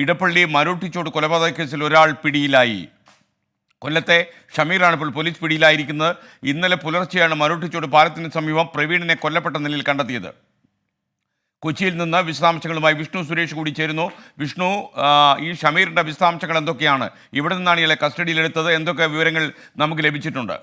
ഇടപ്പള്ളി മരോട്ടിച്ചോട് കൊലപാതക കേസിൽ ഒരാൾ പിടിയിലായി. കൊല്ലത്തെ ഷമീറാണ് ഇപ്പോൾ പോലീസ് പിടിയിലായിരിക്കുന്നത്. ഇന്നലെ പുലർച്ചെയാണ് മരോട്ടിച്ചോട് പാലത്തിന് സമീപം പ്രവീണിനെ കൊല്ലപ്പെട്ട നിലയിൽ കണ്ടെത്തിയത്. കൊച്ചിയിൽ നിന്ന് വിശദാംശങ്ങളുമായി വിഷ്ണു സുരേഷ് കൂടി ചേരുന്നു. വിഷ്ണു, ഈ ഷമീറിൻ്റെ വിശദാംശങ്ങൾ എന്തൊക്കെയാണ്? ഇവിടെ നിന്നാണ് ഇയാളെ കസ്റ്റഡിയിലെടുത്തത്? എന്തൊക്കെ വിവരങ്ങൾ നമുക്ക് ലഭിച്ചിട്ടുണ്ട്?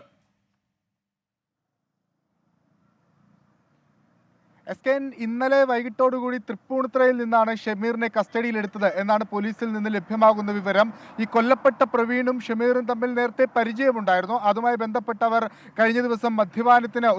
ഇന്നലെ വൈകിട്ടോടുകൂടി തൃപ്പൂണിത്തുറയിൽ നിന്നാണ് ഷമീറിനെ കസ്റ്റഡിയിലെടുത്തത് എന്നാണ് പോലീസിൽ നിന്ന് ലഭ്യമാകുന്ന വിവരം. ഈ കൊല്ലപ്പെട്ട പ്രവീണും ഷമീറും തമ്മിൽ നേരത്തെ പരിചയമുണ്ടായിരുന്നു. അതുമായി ബന്ധപ്പെട്ടവർ കഴിഞ്ഞ ദിവസം മദ്യപാനത്തിന്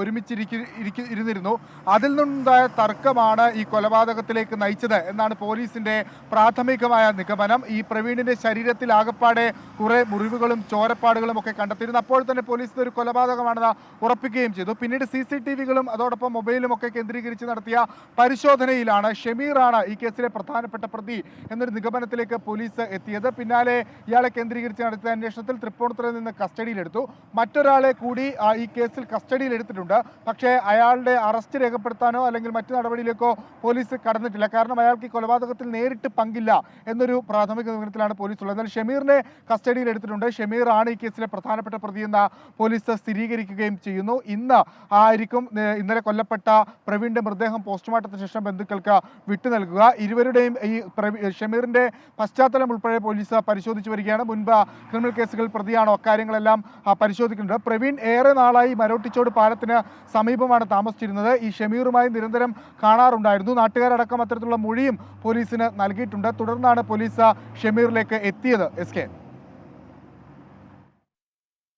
ഇരുന്നിരുന്നു. അതിൽ നിന്നുണ്ടായ തർക്കമാണ് ഈ കൊലപാതകത്തിലേക്ക് നയിച്ചത് എന്നാണ് പോലീസിന്റെ പ്രാഥമികമായ നിഗമനം. ഈ പ്രവീണിന്റെ ശരീരത്തിൽ ആകപ്പാടെ കുറെ മുറിവുകളും ചോരപ്പാടുകളും ഒക്കെ കണ്ടെത്തിയിരുന്നു. അപ്പോൾ തന്നെ പോലീസ് ഒരു കൊലപാതകമാണെന്ന് ഉറപ്പിക്കുകയും ചെയ്തു. പിന്നീട് CCTVകളും അതോടൊപ്പം മൊബൈലും ഒക്കെ കേന്ദ്രീകരിച്ച് നടത്തിയ പരിശോധനയിലാണ് ഷമീറാണ് ഈ കേസിലെ പ്രധാനപ്പെട്ട പ്രതി എന്നൊരു നിഗമനത്തിലേക്ക് പോലീസ് എത്തിയത്. പിന്നാലെ ഇയാളെ കേന്ദ്രീകരിച്ച് നടത്തിയ അന്വേഷണത്തിൽ തൃപ്പൂണിത്തുറയിൽ നിന്ന് കസ്റ്റഡിയിലെടുത്തു. മറ്റൊരാളെ കൂടി ഈ കേസിൽ കസ്റ്റഡിയിൽ എടുത്തിട്ടുണ്ട്. പക്ഷേ അയാളുടെ അറസ്റ്റ് രേഖപ്പെടുത്താനോ അല്ലെങ്കിൽ മറ്റു നടപടിയിലേക്കോ പോലീസ് കടന്നിട്ടില്ല. കാരണം അയാൾക്ക് ഈ കൊലപാതകത്തിൽ നേരിട്ട് പങ്കില്ല എന്നൊരു പ്രാഥമിക നിഗമനത്തിലാണ് പോലീസ് ഉള്ളത്. എന്നാൽ ഷമീറിനെ കസ്റ്റഡിയിൽ എടുത്തിട്ടുണ്ട്. ഷമീർ ആണ് ഈ കേസിലെ പ്രധാനപ്പെട്ട പ്രതിയെന്ന് പോലീസ് സ്ഥിരീകരിക്കുകയും ചെയ്യുന്നു. ഇന്ന് ആയിരിക്കും ഇന്നലെ കൊല്ലപ്പെട്ട പ്രവീണിന്റെ മൃതദേഹം പോസ്റ്റ്മോർട്ടത്തിന് ശേഷം ബന്ധുക്കൾക്ക് വിട്ടു നൽകുക. ഇരുവരുടെയും ഈ ഷമീറിന്റെ പശ്ചാത്തലം ഉൾപ്പെടെ പോലീസ് പരിശോധിച്ചു വരികയാണ്. മുൻപ് ക്രിമിനൽ കേസുകൾ പ്രതിയാണോ അക്കാര്യങ്ങളെല്ലാം പരിശോധിക്കുന്നുണ്ട്. പ്രവീൺ ഏറെ നാളായി മരോട്ടിച്ചോട് പാലത്തിന് സമീപമാണ് താമസിച്ചിരുന്നത്. ഈ ഷമീറുമായി നിരന്തരം കാണാറുണ്ടായിരുന്നു. നാട്ടുകാരടക്കം അത്തരത്തിലുള്ള മൊഴിയും പോലീസിന് നൽകിയിട്ടുണ്ട്. തുടർന്നാണ് പോലീസ് ഷമീറിലേക്ക് എത്തിയത്.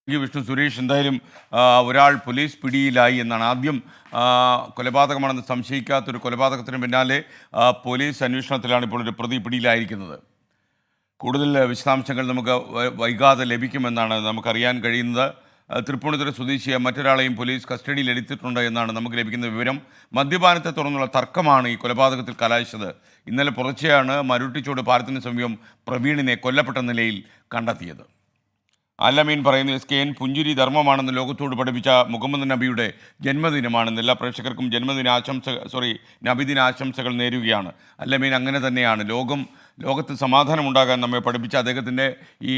വിഷ്ണു സുരേഷ്, എന്തായാലും ഒരാൾ പോലീസ് പിടിയിലായി എന്നാണ്. ആദ്യം കൊലപാതകമാണെന്ന് സംശയിക്കാത്തൊരു കൊലപാതകത്തിന് പിന്നാലെ പോലീസ് അന്വേഷണത്തിലാണ് ഇപ്പോൾ ഒരു പ്രതി പിടിയിലായിരിക്കുന്നത്. കൂടുതൽ വിശദാംശങ്ങൾ നമുക്ക് വൈകാതെ ലഭിക്കുമെന്നാണ് നമുക്കറിയാൻ കഴിയുന്നത്. തൃപ്പൂണിത്തുറ സ്വദേശിയെ മറ്റൊരാളെയും പോലീസ് കസ്റ്റഡിയിൽ എടുത്തിട്ടുണ്ട് എന്നാണ് നമുക്ക് ലഭിക്കുന്ന വിവരം. മദ്യപാനത്തെ തുടർന്നുള്ള തർക്കമാണ് ഈ കൊലപാതകത്തിൽ കലാശിച്ചത്. ഇന്നലെ പുലർച്ചെയാണ് മരുട്ടിച്ചോട് പാലത്തിന് സമീപം പ്രവീണിനെ കൊല്ലപ്പെട്ട നിലയിൽ കണ്ടെത്തിയത്. അല്ലമീൻ പറയുന്നു, SKN പുഞ്ചിരി ധർമ്മമാണെന്ന് ലോകത്തോട് പഠിപ്പിച്ച മുഹമ്മദ് നബിയുടെ ജന്മദിനമാണെന്ന്. എല്ലാ പ്രേക്ഷകർക്കും നബിദിന ആശംസകൾ നേരുകയാണ്. അല്ലമീൻ അങ്ങനെ തന്നെയാണ്. ലോകത്ത് സമാധാനമുണ്ടാകാൻ നമ്മെ പഠിപ്പിച്ച അദ്ദേഹത്തിൻ്റെ ഈ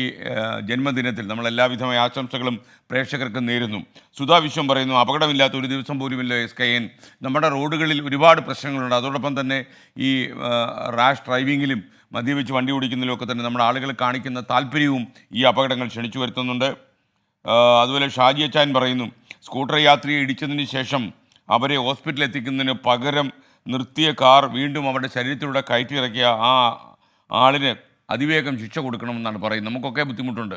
ജന്മദിനത്തിൽ നമ്മൾ എല്ലാവിധമായ ആശംസകളും പ്രേക്ഷകർക്ക് നേരുന്നു. സുധാ വിശ്വം പറയുന്നു, അപകടമില്ലാത്ത ഒരു ദിവസം പോലുമില്ല SKN. നമ്മുടെ റോഡുകളിൽ ഒരുപാട് പ്രശ്നങ്ങളുണ്ട്. അതോടൊപ്പം തന്നെ ഈ റാഷ് ഡ്രൈവിങ്ങിലും മദ്യപിച്ച് വണ്ടി ഓടിക്കുന്നതിലൊക്കെ തന്നെ നമ്മുടെ ആളുകൾ കാണിക്കുന്ന താല്പര്യവും ഈ അപകടങ്ങൾ ക്ഷണിച്ചു വരുത്തുന്നുണ്ട്. അതുപോലെ ഷാജി അച്ചാൻ പറയുന്നു, സ്കൂട്ടർ യാത്രിയെ ഇടിച്ചതിന് ശേഷം അവരെ ഹോസ്പിറ്റലിൽ എത്തിക്കുന്നതിന് പകരം നിർത്തിയ കാർ വീണ്ടും അവരുടെ ശരീരത്തിലൂടെ കയറ്റിയിറക്കിയ ആ ആളിന് അതിവേഗം ശിക്ഷ കൊടുക്കണമെന്നാണ് പറയുന്നത്. നമുക്കൊക്കെ ബുദ്ധിമുട്ടുണ്ട്.